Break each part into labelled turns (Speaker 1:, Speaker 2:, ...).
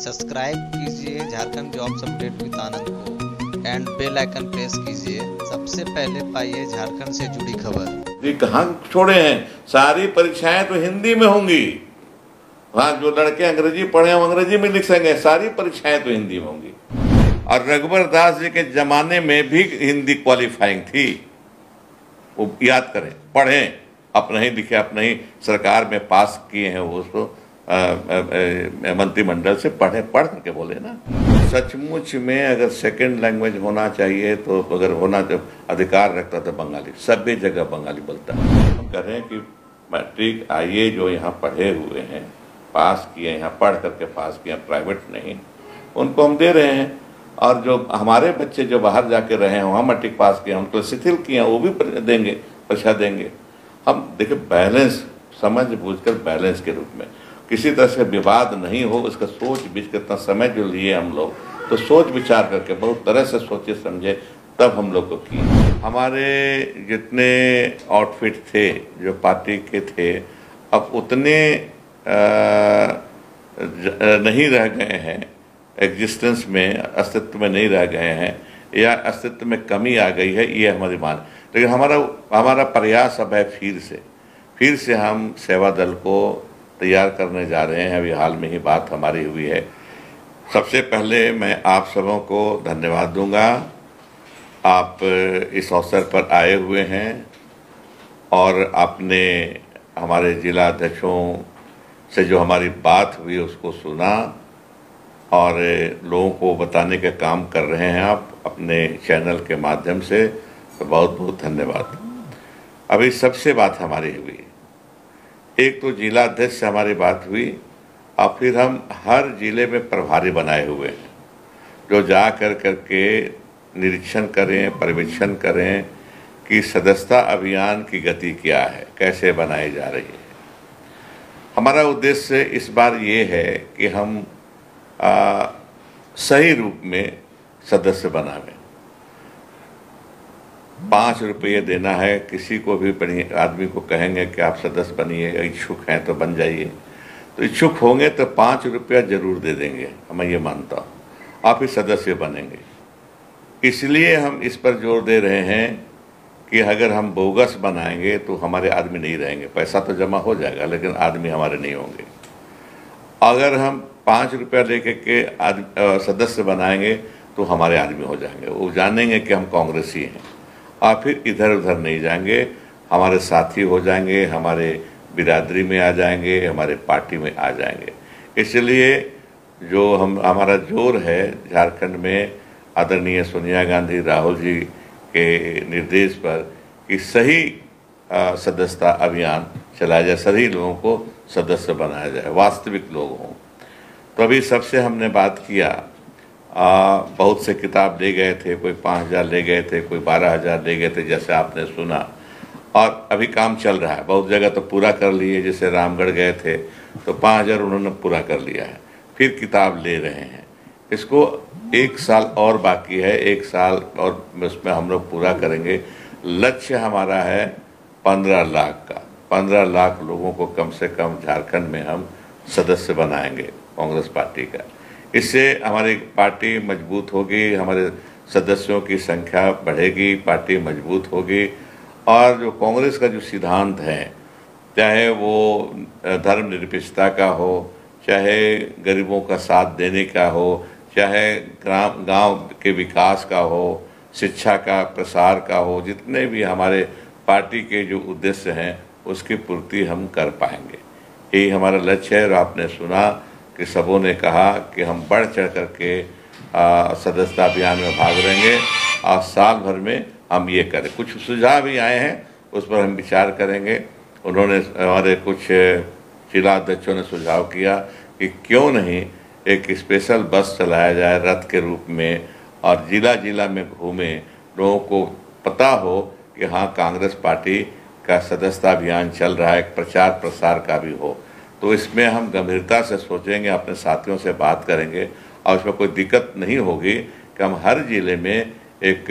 Speaker 1: Subscribe कीजिए Jharkhand jobs update with आनंद को and bell icon press कीजिए। सबसे पहले पाइए झारखंड से जुड़ी खबर।
Speaker 2: ये कहाँ छोड़े हैं? सारी परीक्षाएं तो हिंदी में होंगी। वहाँ जो लड़के अंग्रेजी पढ़े वो अंग्रेजी में लिख सकेंगे, सारी परीक्षाएं तो हिंदी में होंगी। और रघुवर दास जी के जमाने में भी हिंदी क्वालिफाइंग थी, वो याद करें, पढ़ें, अपने ही लिखे, अपने ही सरकार में पास किए हैं वो उसको मंत्रिमंडल से पढ़ करके बोले ना। सचमुच में अगर सेकंड लैंग्वेज होना चाहिए तो अगर होना तो अधिकार रखता था बंगाली, सभी जगह बंगाली बोलता है। हम कह रहे हैं कि मैट्रिक आईए जो यहाँ पढ़े हुए हैं, पास किए, यहाँ पढ़ करके पास किए, प्राइवेट नहीं, उनको हम दे रहे हैं। और जो हमारे बच्चे जो बाहर जाके रहे हैं वहाँ मैट्रिक पास किए, हम तो शिथिल किए, वो भी देंगे, परीक्षा देंगे। हम देखिए बैलेंस, समझ बूझकर बैलेंस के रूप में, किसी तरह से विवाद नहीं हो, उसका सोच बीच के इतना समय जो लिए हम लोग, तो सोच विचार करके बहुत तरह से सोचे समझे तब हम लोग को किए। हमारे जितने आउटफिट थे जो पार्टी के थे, अब उतने नहीं रह गए हैं, एग्जिस्टेंस में, अस्तित्व में नहीं रह गए हैं, या अस्तित्व में कमी आ गई है, ये हमारी मान। लेकिन हमारा प्रयास अब है फिर से हम सेवा दल को तैयार करने जा रहे हैं। अभी हाल में ही बात हमारी हुई है। सबसे पहले मैं आप सबों को धन्यवाद दूंगा, आप इस अवसर पर आए हुए हैं और आपने हमारे जिला अध्यक्षों से जो हमारी बात हुई उसको सुना और लोगों को बताने का काम कर रहे हैं आप अपने चैनल के माध्यम से, तो बहुत बहुत धन्यवाद। अभी सबसे बात हमारी हुई, एक तो जिला अध्यक्ष से हमारी बात हुई और फिर हम हर जिले में प्रभारी बनाए हुए हैं जो जा करके निरीक्षण करें, पर्यवेक्षण करें कि सदस्यता अभियान की गति क्या है, कैसे बनाई जा रही है। हमारा उद्देश्य इस बार ये है कि हम सही रूप में सदस्य बनावें। 5 रुपये देना है, किसी को भी आदमी को कहेंगे कि आप सदस्य बनिए, इच्छुक हैं तो बन जाइए, तो इच्छुक होंगे तो 5 रुपया जरूर दे देंगे, मैं ये मानता हूँ, आप ही सदस्य बनेंगे। इसलिए हम इस पर जोर दे रहे हैं कि अगर हम बोगस बनाएंगे तो हमारे आदमी नहीं रहेंगे, पैसा तो जमा हो जाएगा लेकिन आदमी हमारे नहीं होंगे। अगर हम 5 रुपया लेके के सदस्य बनाएंगे तो हमारे आदमी हो जाएंगे, वो जानेंगे कि हम कांग्रेसी हैं और फिर इधर उधर नहीं जाएंगे, हमारे साथी हो जाएंगे, हमारे बिरादरी में आ जाएंगे, हमारे पार्टी में आ जाएंगे। इसलिए जो हमारा जोर है झारखंड में आदरणीय सोनिया गांधी, राहुल जी के निर्देश पर कि सही सदस्यता अभियान चलाया जाए, सभी लोगों को सदस्य बनाया जाए, वास्तविक लोग हों। तो अभी सबसे हमने बात किया, बहुत से किताब ले गए थे, कोई 5,000 ले गए थे, कोई 12,000 ले गए थे, जैसे आपने सुना। और अभी काम चल रहा है, बहुत जगह तो पूरा कर लिए, जैसे रामगढ़ गए थे तो 5,000 उन्होंने पूरा कर लिया है, फिर किताब ले रहे हैं। इसको 1 साल और बाकी है, 1 साल और उसमें हम लोग पूरा करेंगे। लक्ष्य हमारा है 15 लाख का, 15 लाख लोगों को कम से कम झारखंड में हम सदस्य बनाएंगे कांग्रेस पार्टी का। इससे हमारी पार्टी मजबूत होगी, हमारे सदस्यों की संख्या बढ़ेगी, पार्टी मजबूत होगी। और जो कांग्रेस का जो सिद्धांत है, चाहे वो धर्मनिरपेक्षता का हो, चाहे गरीबों का साथ देने का हो, चाहे गांव के विकास का हो, शिक्षा का प्रसार का हो, जितने भी हमारे पार्टी के जो उद्देश्य हैं उसकी पूर्ति हम कर पाएंगे, यही हमारा लक्ष्य है। और आपने सुना कि सबों ने कहा कि हम बढ़ चढ़ करके सदस्यता अभियान में भाग लेंगे और साल भर में हम ये करें। कुछ सुझाव भी आए हैं, उस पर हम विचार करेंगे। उन्होंने, हमारे कुछ जिला अध्यक्षों ने सुझाव किया कि क्यों नहीं एक स्पेशल बस चलाया जाए रथ के रूप में और जिला जिला में घूमे, लोगों को पता हो कि हाँ कांग्रेस पार्टी का सदस्यता अभियान चल रहा है, एक प्रचार प्रसार का भी हो। तो इसमें हम गंभीरता से सोचेंगे, अपने साथियों से बात करेंगे और इसमें कोई दिक्कत नहीं होगी कि हम हर जिले में एक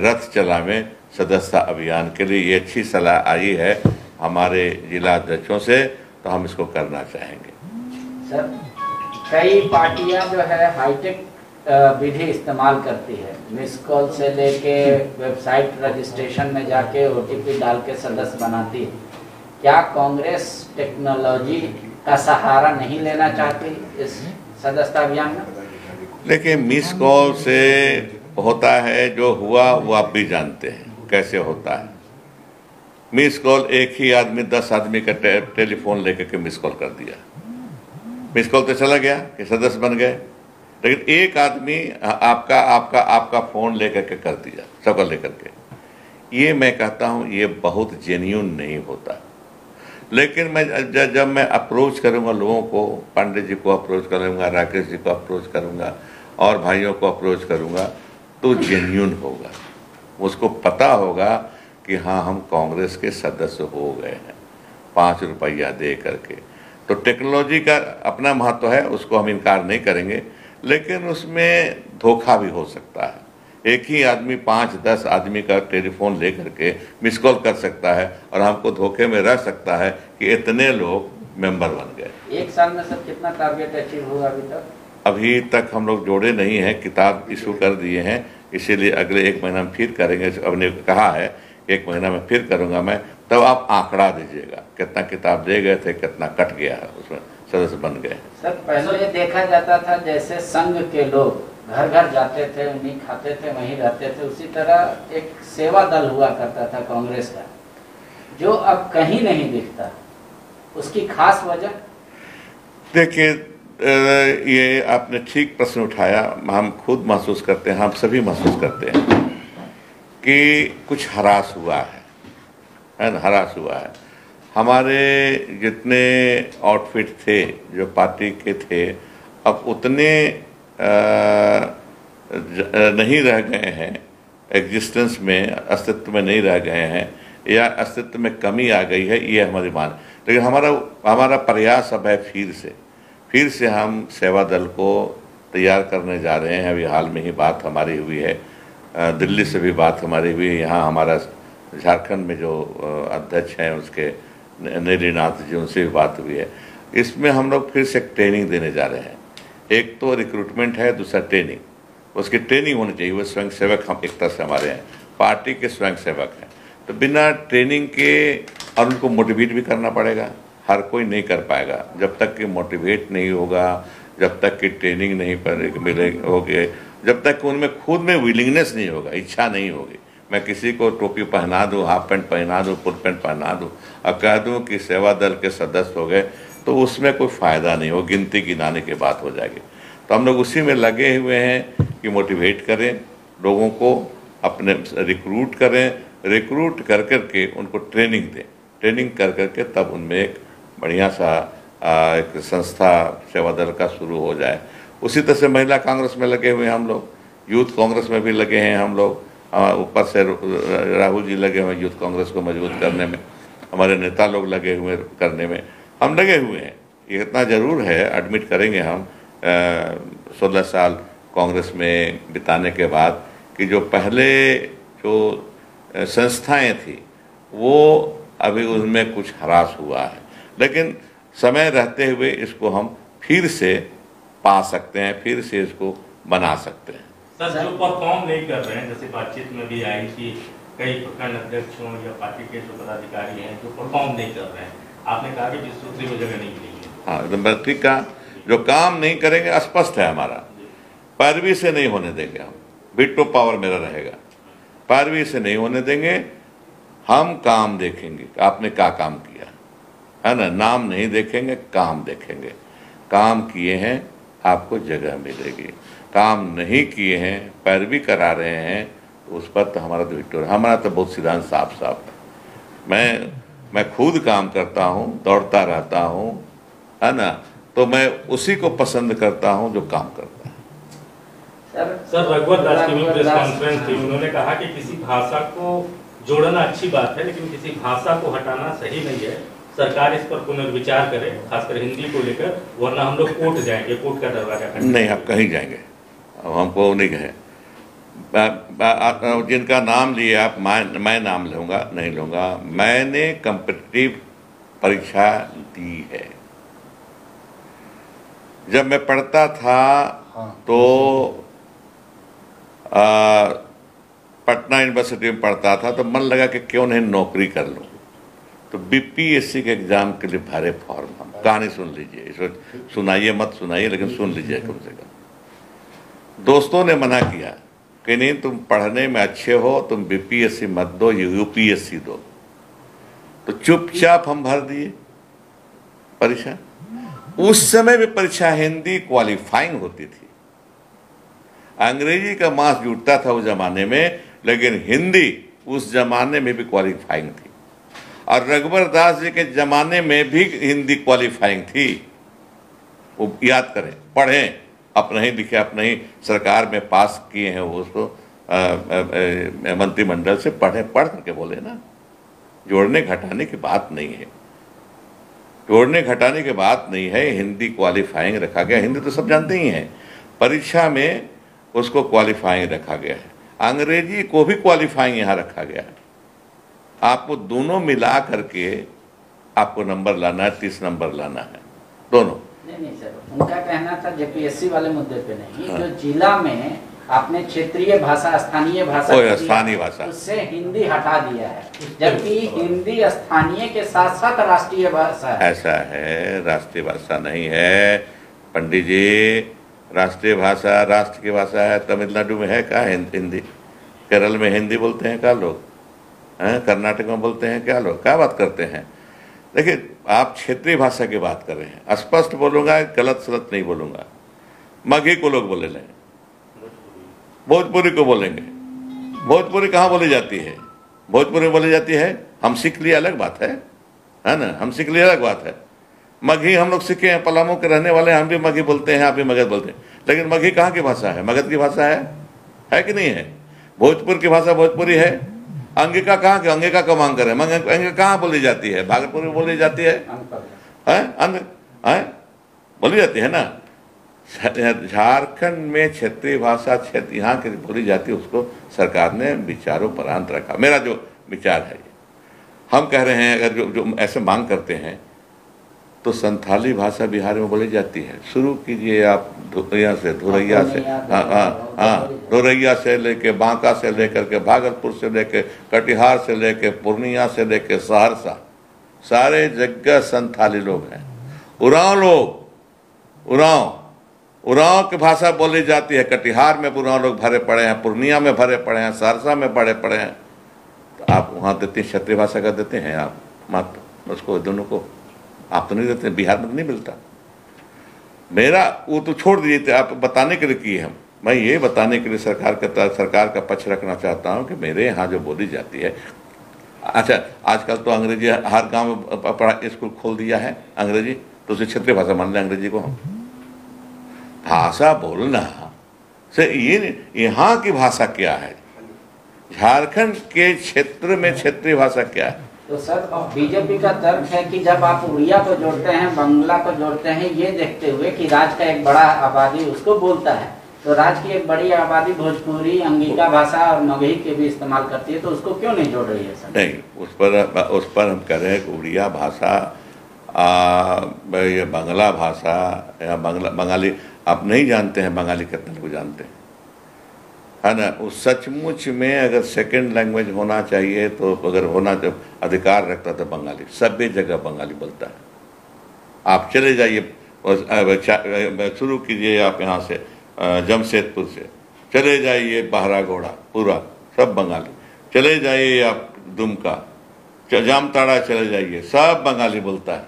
Speaker 2: रथ चलावें सदस्यता अभियान के लिए। ये अच्छी सलाह आई है हमारे जिला अध्यक्षों से, तो हम इसको करना चाहेंगे।
Speaker 3: सर कई पार्टियां जो है हाईटेक विधि इस्तेमाल करती है, मिस कॉल से लेके वेबसाइट रजिस्ट्रेशन में जाके OTP डाल के सदस्य बनाती है। क्या कांग्रेस टेक्नोलॉजी का सहारा नहीं लेना चाहती इस सदस्यता अभियान में?
Speaker 2: देखिए, मिस कॉल से होता है जो हुआ वो आप भी जानते हैं कैसे होता है। मिस कॉल एक ही आदमी 10 आदमी का टेलीफोन लेकर के मिस कॉल कर दिया, मिस कॉल तो चला गया कि सदस्य बन गए, लेकिन एक आदमी आपका आपका आपका फोन लेकर के कर दिया, सबका लेकर के। ये मैं कहता हूँ ये बहुत जेन्यून नहीं होता। लेकिन मैं जब मैं अप्रोच करूँगा लोगों को, पांडे जी को अप्रोच करूँगा, राकेश जी को अप्रोच करूँगा और भाइयों को अप्रोच करूँगा, तो जेन्यून होगा, उसको पता होगा कि हाँ हम कांग्रेस के सदस्य हो गए हैं 5 रुपया दे करके। तो टेक्नोलॉजी का अपना महत्व है, उसको हम इनकार नहीं करेंगे, लेकिन उसमें धोखा भी हो सकता है। एक ही आदमी 5-10 आदमी का टेलीफोन ले करके मिस कॉल कर सकता है और हमको धोखे में रह सकता है कि इतने लोग मेंबर बन गए।
Speaker 3: एक साल में सर कितना टारगेट अचीव हुआ अभी तक?
Speaker 2: अभी तक हम लोग जोड़े नहीं हैं, किताब इशू कर दिए हैं, इसीलिए अगले 1 महीना में फिर करेंगे। हमने कहा है 1 महीना में फिर करूँगा मैं, तब आप आंकड़ा दीजिएगा कितना किताब दे गए थे, कितना कट गया है, उसमें सदस्य बन गए।
Speaker 3: सर पहले ये देखा जाता था जैसे संघ के लोग घर घर जाते थे, उन्हीं खाते थे, वहीं रहते थे, उसी तरह एक सेवा दल हुआ करता था कांग्रेस का, जो अब कहीं नहीं दिखता। उसकी खास वजह?
Speaker 2: देखिए, ये आपने ठीक प्रश्न उठाया। हम खुद महसूस करते हैं, हम सभी महसूस करते हैं कि कुछ हरास हुआ है ना, हरास हुआ है। हमारे जितने आउटफिट थे जो पार्टी के थे, अब उतने नहीं रह गए हैं, एग्जिस्टेंस में, अस्तित्व में नहीं रह गए हैं, या अस्तित्व में कमी आ गई है, ये हमारी मान। लेकिन हमारा प्रयास अब है फिर से हम सेवा दल को तैयार करने जा रहे हैं। अभी हाल में ही बात हमारी हुई है, दिल्ली से भी बात हमारी हुई है, यहाँ हमारा झारखंड में जो अध्यक्ष हैं उसके नीलीनाथ जी, उनसे भी बात हुई है। इसमें हम लोग फिर से ट्रेनिंग देने जा रहे हैं। एक तो रिक्रूटमेंट है, दूसरा ट्रेनिंग, उसकी ट्रेनिंग होनी चाहिए। वो स्वयं सेवक हम एक तरह से हमारे हैं, पार्टी के स्वयं सेवक हैं, तो बिना ट्रेनिंग के, और उनको मोटिवेट भी करना पड़ेगा। हर कोई नहीं कर पाएगा जब तक कि मोटिवेट नहीं होगा, जब तक कि ट्रेनिंग नहीं होगी, जब तक कि उनमें खुद में विलिंगनेस नहीं होगा, इच्छा नहीं होगी। मैं किसी को टोपी पहना दूँ, हाफ पैंट पहना दूँ, फुल पैंट पहना दूँ और कह दूँ कि सेवा दल के सदस्य हो गए, तो उसमें कोई फ़ायदा नहीं हो, गिनती गिनाने की बात हो जाएगी। तो हम लोग उसी में लगे हुए हैं कि मोटिवेट करें लोगों को, अपने रिक्रूट करें, रिक्रूट कर करके उनको ट्रेनिंग दें, ट्रेनिंग कर करके तब उनमें एक बढ़िया सा एक संस्था सेवा दल का शुरू हो जाए। उसी तरह से महिला कांग्रेस में लगे हुए हैं हम लोग, यूथ कांग्रेस में भी लगे हैं हम लोग, ऊपर से राहुल जी लगे हुए हैं यूथ कांग्रेस को मजबूत करने में, हमारे नेता लोग लगे हुए करने में, हम लगे हुए हैं। ये इतना ज़रूर है, एडमिट करेंगे हम 16 साल कांग्रेस में बिताने के बाद, कि जो पहले जो संस्थाएं थी वो अभी उनमें कुछ ह्रास हुआ है, लेकिन समय रहते हुए इसको हम फिर से पा सकते हैं, फिर से इसको बना सकते हैं।
Speaker 4: सर, जो परफॉर्म नहीं कर रहे हैं, जैसे बातचीत में भी आई कि कई प्रखंड अध्यक्ष हों या पार्टी के जो पदाधिकारी हैं जो परफॉर्म नहीं कर रहे हैं, आपने कहा कि विस्तृत में जगह नहीं मिलेगी। हाँ,
Speaker 2: एकदम ठीक कहा। जो काम नहीं करेंगे, स्पष्ट है हमारा, पैरवी से नहीं होने देंगे हम, वीटो पावर मेरा रहेगा, पैरवी से नहीं होने देंगे। हम काम देखेंगे, आपने क्या काम किया है ना, नाम नहीं देखेंगे, काम देखेंगे। काम किए हैं आपको जगह मिलेगी, काम नहीं किए हैं, पैरवी करा रहे हैं, तो उस पर तो हमारा तो वीटो, हमारा तो बहुत सिद्धांत साफ साफ है। मैं खुद काम करता हूँ, दौड़ता रहता हूँ, है ना, तो मैं उसी को पसंद करता हूँ जो काम करता है।
Speaker 4: सर, रघुवर दास की प्रेस कॉन्फ्रेंस थी, उन्होंने कहा कि किसी भाषा को जोड़ना अच्छी बात है, लेकिन किसी भाषा को हटाना सही नहीं है। सरकार इस पर पुनर्विचार करे, खासकर हिंदी को लेकर, वरना हम लोग कोर्ट जाएंगे, कोर्ट का दरवाजा
Speaker 2: नहीं, आप कहीं जाएंगे, अब हमको नहीं कहे। जिनका नाम लिए आप, मैं नाम लूँगा नहीं लूँगा, मैंने कम्पिटिटिव परीक्षा दी है, जब मैं पढ़ता था तो पटना यूनिवर्सिटी में पढ़ता था तो मन लगा कि क्यों नहीं नौकरी कर लूं, तो बीपीएससी के एग्जाम के लिए भरे फॉर्म। हम कहानी सुन लीजिए, इसको सुनाइए मत सुनाइए, लेकिन सुन लीजिए कम से कम। दोस्तों ने मना किया कि नहीं, तुम पढ़ने में अच्छे हो, तुम बीपीएससी मत दो, यूपीएससी दो। तो चुपचाप हम भर दिए परीक्षा। उस समय भी परीक्षा हिंदी क्वालिफाइंग होती थी। अंग्रेजी का मास जुटता था उस जमाने में, लेकिन हिंदी उस जमाने में भी क्वालिफाइंग थी। और रघुवर दास जी के जमाने में भी हिंदी क्वालिफाइंग थी। वो याद करें, पढ़ें, अपने ही लिखे, अपने ही सरकार में पास किए हैं वो, उसको मंत्रिमंडल से पढ़ करके बोले ना। जोड़ने घटाने की बात नहीं है, जोड़ने घटाने की बात नहीं है। हिंदी क्वालिफाइंग रखा गया। हिंदी तो सब जानते ही हैं, परीक्षा में उसको क्वालिफाइंग रखा गया है। अंग्रेजी को भी क्वालिफाइंग यहाँ रखा गया है। आपको दोनों मिला करके आपको नंबर लाना है, 30 नंबर लाना है, दोनों।
Speaker 3: नहीं सर, उनका कहना था जेपीएससी वाले मुद्दे पे नहीं, हाँ। जो जिला में आपने क्षेत्रीय भाषा, स्थानीय भाषा,
Speaker 2: स्थानीय भाषा,
Speaker 3: उससे हिंदी हटा दिया है, जबकि हिंदी स्थानीय के साथ साथ राष्ट्रीय भाषा है।
Speaker 2: ऐसा है, राष्ट्रीय भाषा नहीं है पंडित जी। राष्ट्रीय भाषा राष्ट्र की भाषा है। तमिलनाडु में है क्या हिंदी? केरल में हिंदी बोलते हैं क्या लोग? कर्नाटक में बोलते हैं क्या लोग? क्या बात करते हैं? देखिए, आप क्षेत्रीय भाषा की बात कर रहे हैं। स्पष्ट बोलूंगा, गलत सलत नहीं बोलूंगा। मगही को लोग बोले लें, भोजपुरी को बोलेंगे। भोजपुरी कहाँ बोली जाती है? भोजपुरी बोली जाती है, हम सीख लिए अलग बात है ना, हम सीख लिए अलग बात है। मगही हम लोग सीखे हैं, पलामू के रहने वाले, हम भी मगही बोलते हैं, आप भी मगध बोलते हैं। लेकिन मगही कहाँ की भाषा है? मगध की भाषा है कि नहीं है? भोजपुर की भाषा भोजपुरी है। अंगिका कहाँ की? अंगिका का मांग करें, अंगिका कहाँ बोली जाती है? भागलपुर में बोली जाती है, बोली जाती है ना। झारखंड में क्षेत्रीय भाषा क्षेत्र यहाँ की बोली जाती है, उसको सरकार ने विचारोपरांत रखा। मेरा जो विचार है, हम कह रहे हैं अगर जो ऐसे मांग करते हैं तो संथाली भाषा बिहार में बोली जाती है। शुरू कीजिए आप यहाँ से, धोरैया से, धोरैया से लेके, बांका से लेकर के, भागलपुर से लेके, कटिहार से लेके, पूर्णिया से लेके सहरसा, सारे जगह संथाली लोग हैं। उरांव लोग, उरांव की भाषा बोली जाती है। कटिहार में उरांव लोग भरे पड़े हैं, पूर्णिया में भरे पड़े हैं, सहरसा में भरे पड़े हैं। तो आप वहाँ देते हैं क्षेत्रीय भाषा का देते हैं आप मत उसको, दोनों को आप तो नहीं देते। बिहार में तो नहीं मिलता। मेरा वो तो छोड़ दीजिए, आप बताने के लिए किए हम। मैं ये बताने के लिए सरकार का पक्ष रखना चाहता हूँ कि मेरे यहाँ जो बोली जाती है। अच्छा, आजकल तो अंग्रेजी हर गांव में स्कूल खोल दिया है अंग्रेजी, तो उसे क्षेत्रीय भाषा मान लें अंग्रेजी को। हम भाषा बोलना से ये यहाँ की भाषा क्या है, झारखंड के क्षेत्र में क्षेत्रीय भाषा क्या है?
Speaker 3: तो सर, बीजेपी का तर्क है कि जब आप उड़िया को जोड़ते हैं, बंगला को जोड़ते हैं, ये देखते हुए कि राज्य का एक बड़ा आबादी उसको बोलता है, तो राज्य की एक बड़ी आबादी भोजपुरी, अंगिका भाषा और मगही के भी इस्तेमाल करती है, तो उसको क्यों नहीं जोड़ रही है सर?
Speaker 2: नहीं, उस पर हम कह रहे हैं कि उड़िया भाषा, ये बांग्ला भाषा या बंगाली, आप नहीं जानते हैं बंगाली कितने लोग जानते हैं, है ना। उस सचमुच में अगर सेकंड लैंग्वेज होना चाहिए तो अगर होना अधिकार रखता था बंगाली, सभी जगह बंगाली बोलता है। आप चले जाइए, शुरू कीजिए आप यहाँ से जमशेदपुर से, चले जाइए बहरागोड़ा, पूरा सब बंगाली। चले जाइए आप दुमका, जामताड़ा चले जाइए, सब बंगाली बोलता है।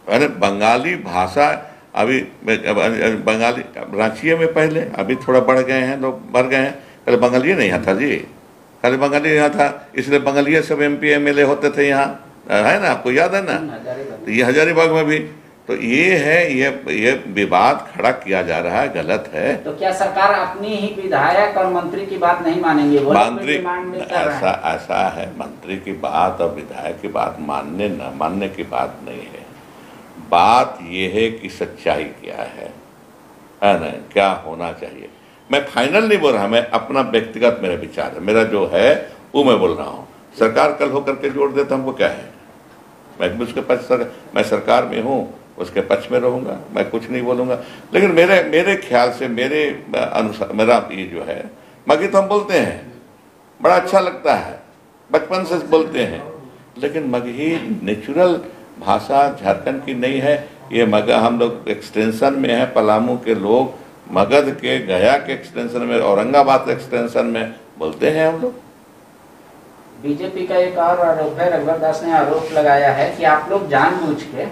Speaker 2: अरे बंगाली भाषा अभी बंगाली रांची में पहले, अभी थोड़ा बढ़ गए हैं लोग, बढ़ गए हैं। पहले बंगाली नहीं यहाँ था जी, पहले बंगाली यहाँ था, इसलिए बंगाली सब MP MLA होते थे यहाँ, है ना, आपको याद है ना। तो ये हजारीबाग में भी तो ये है, ये विवाद खड़ा किया जा रहा है, गलत है।
Speaker 3: तो क्या सरकार अपनी ही विधायक और मंत्री की बात नहीं मानेंगे?
Speaker 2: मंत्री ऐसा है, मंत्री की बात और विधायक की बात मानने न मानने की बात नहीं है। बात यह है कि सच्चाई क्या है ना, क्या होना चाहिए। मैं फाइनल नहीं बोल रहा, मैं अपना व्यक्तिगत मेरा विचार है, मेरा जो है वो मैं बोल रहा हूँ। सरकार कल होकर के जोड़ देता हमको क्या है, मैं उसके पास मैं सरकार में हूँ, उसके पक्ष में रहूंगा, मैं कुछ नहीं बोलूंगा। लेकिन मेरे ख्याल से, मेरे अनुसार, मेरा ये जो है, मगही तो हम बोलते हैं, बड़ा अच्छा लगता है, बचपन से बोलते हैं, लेकिन मगही नेचुरल भाषा झारखंड की नहीं है। ये हम लोग एक्सटेंशन में है, पलामू के लोग मगध के, गया के एक्सटेंशन में, औरंगाबाद के एक्सटेंशन में बोलते हैं हम लोग।
Speaker 3: बीजेपी का एक और आरोप है, रघुवर दास ने आरोप लगाया है कि आप लोग जानबूझ के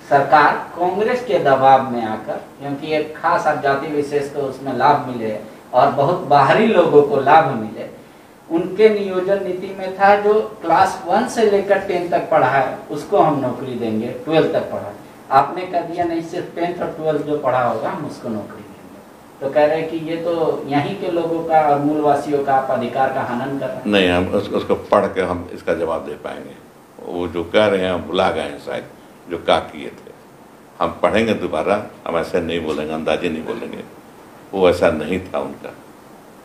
Speaker 3: सरकार कांग्रेस के दबाव में आकर, क्योंकि एक खास आप जाति विशेष को उसमें लाभ मिले और बहुत बाहरी लोगों को लाभ मिले, उनके नियोजन नीति में था जो क्लास 1 से लेकर 10 तक पढ़ा है उसको हम नौकरी देंगे, 12 तक पढ़ा। आपने कह दिया नहीं, सिर्फ 10th और 12th जो पढ़ा होगा हम उसको नौकरी देंगे। तो कह रहे हैं कि ये तो यहीं के लोगों का और मूलवासियों का आप अधिकार का हनन कर रहे हैं।
Speaker 2: नहीं, हम उसको पढ़ के हम इसका जवाब दे पाएंगे। वो जो कह रहे हैं हम भुला गए हैं शायद, जो का किए थे। हम पढ़ेंगे दोबारा, हम ऐसे नहीं बोलेंगे, अंदाजे नहीं बोलेंगे। वो ऐसा नहीं था उनका।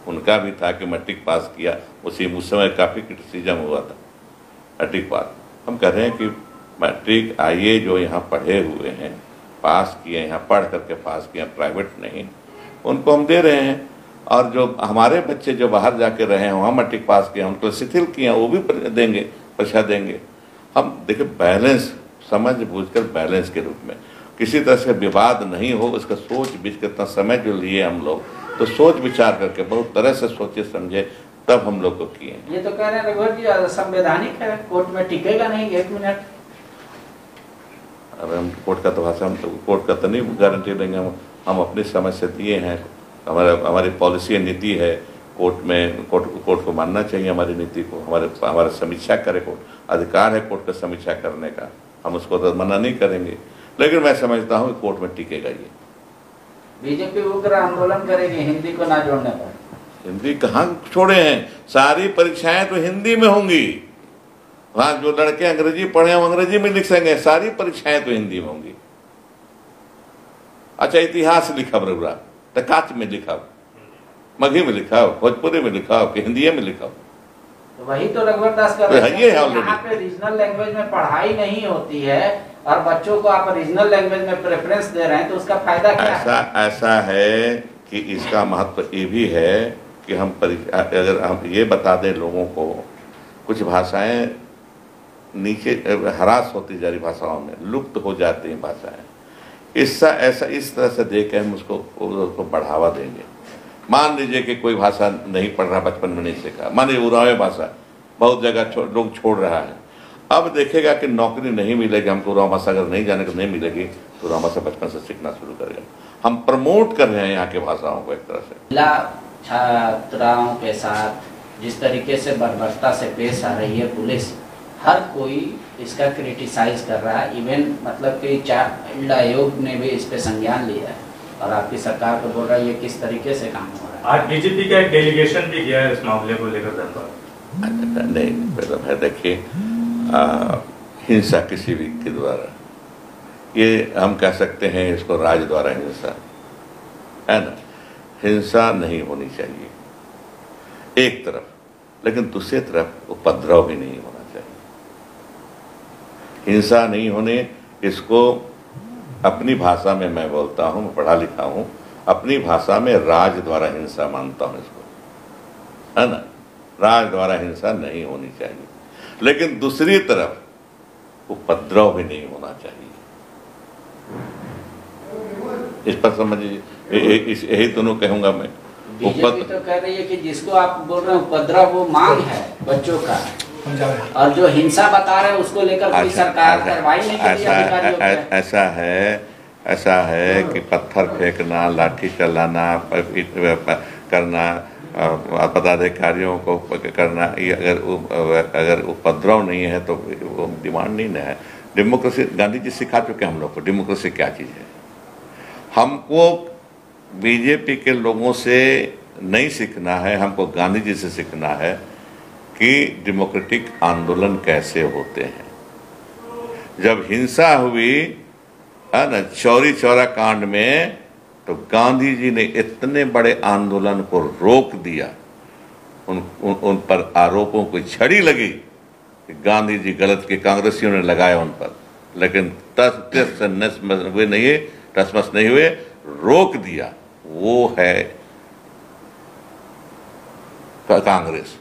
Speaker 2: उनका भी था कि मैट्रिक पास किया, उस समय काफ़ी क्रिटिसिज्म हुआ था मैट्रिक पास। हम कह रहे हैं कि मैट्रिक आइए जो यहाँ पढ़े हुए हैं, पास किए, यहाँ पढ़ करके पास किए, प्राइवेट नहीं, उनको हम दे रहे हैं। और जो हमारे बच्चे जो बाहर जाके रहे हैं, वहाँ मैट्रिक पास किए, उनको शिथिल किए, वो भी देंगे, परीक्षा देंगे। हम देखिए, बैलेंस, समझ बूझ कर बैलेंस के रूप में, किसी तरह से विवाद नहीं हो, उसका सोच बीच के इतना समय जो लिए हम लोग, तो सोच विचार करके बहुत तरह से सोचे समझे तब हम लोग को किए।
Speaker 3: ये तो कह रहे हैं रघुवर जी संवैधानिक है, कोर्ट में टिकेगा नहीं। 1 मिनट,
Speaker 2: अब हम कोर्ट का तो भाषा, हम तो कोर्ट का तो नहीं गारंटी देंगे। हम अपनी समझ से दिए हैं, हमारी पॉलिसी नीति है, कोर्ट को मानना चाहिए हमारी नीति को, हमारे समीक्षा करे कोर्ट, अधिकार है कोर्ट का समीक्षा करने का, हम उसको तो मना नहीं करेंगे। लेकिन मैं समझता हूँ कि कोर्ट में टिकेगा ये।
Speaker 3: बीजेपी उग्र आंदोलन करेगी हिंदी को ना जोड़ने पर।
Speaker 2: हिंदी कहाँ छोड़े हैं, सारी परीक्षाएं तो हिंदी में होंगी। वहाँ जो लड़के अंग्रेजी पढ़े हैं वो अंग्रेजी में लिख सकेंगे, सारी परीक्षाएं तो हिंदी में होंगी। अच्छा, इतिहास लिखा रघुरा तो काच में लिखा, मगही में लिखा, भोजपुरी में लिखा, कि हिंदी में लिखा।
Speaker 3: तो वही तो रघुवर दास कर रहे हैं, यहाँ पे रीजनल लैंग्वेज में पढ़ाई नहीं होती है और बच्चों को आप रीजनल लैंग्वेज में प्रेफरेंस दे रहे हैं, तो उसका फायदा क्या है?
Speaker 2: ऐसा है कि इसका महत्व ये भी है कि अगर हम ये बता दें लोगों को, कुछ भाषाएं नीचे हरास होती जा रही, भाषाओं में लुप्त हो जाती हैं भाषाएं। इस तरह से देख के हम उसको बढ़ावा देंगे। मान लीजिए कि कोई भाषा नहीं पढ़ रहा, बचपन में नहीं सीखा, मान लीजिए उरांव भाषा बहुत जगह लोग छोड़ रहा है, अब देखेगा कि नौकरी नहीं मिलेगी, हमको उरांव भाषा अगर नहीं जाने को नहीं मिलेगी तो उरांव भाषा बचपन से सीखना शुरू करेगा। हम प्रमोट कर रहे हैं यहाँ की भाषाओं को एक तरह से।
Speaker 3: महिला छात्राओं के साथ जिस तरीके से बर्बरता से पेश आ रही है पुलिस, हर कोई इसका क्रिटिसाइज कर रहा है। इवन मतलब कि चाइल्ड आयोग ने भी इस पे संज्ञान लिया है और आपकी सरकार को बोल रहा है ये किस तरीके से काम हो रहा है।
Speaker 4: आज बीजेपी का एक डेलीगेशन भी गया है इस मामले को लेकर धनबाद।
Speaker 2: नहीं, मतलब है, देखिए, हिंसा किसी भी के द्वारा, ये हम कह सकते हैं इसको राज द्वारा हिंसा है ना, हिंसा नहीं होनी चाहिए एक तरफ, लेकिन दूसरी तरफ उपद्रव भी नहीं होना चाहिए। हिंसा नहीं होने, इसको अपनी भाषा में मैं बोलता हूँ, मैं पढ़ा लिखा हूँ, अपनी भाषा में राज द्वारा हिंसा मानता हूँ इसको, है ना। राज द्वारा हिंसा नहीं होनी चाहिए, लेकिन दूसरी तरफ उपद्रव भी नहीं होना चाहिए। इस पर समझिए, यही दोनों कहूंगा मैं।
Speaker 3: बीजेपी तो कह रही है कि जिसको आप बोल रहे हैं उपद्रव, वो मांग है बच्चों का, और जो हिंसा बता रहे हैं उसको लेकर कोई सरकार कार्रवाई नहीं कर रही है।
Speaker 2: ऐसा है कि पत्थर फेंकना, लाठी चलाना, करना, पदाधिकारियों को करना, ये अगर उपद्रव नहीं है तो वो डिमांड नहीं है। डेमोक्रेसी गांधी जी सिखा चुके हम लोग को डेमोक्रेसी क्या चीज़ है। हमको बीजेपी के लोगों से नहीं सीखना है, हमको गांधी जी से सीखना है कि डेमोक्रेटिक आंदोलन कैसे होते हैं। जब हिंसा हुई है ना, चौरी चौरा कांड में, तो गांधी जी ने इतने बड़े आंदोलन को रोक दिया, उन पर आरोपों को छड़ी लगी कि गांधी जी गलत, के कांग्रेसियों ने लगाया उन पर, लेकिन तस हुए नहीं है, टसमस नहीं हुए, रोक दिया, वो है कांग्रेस।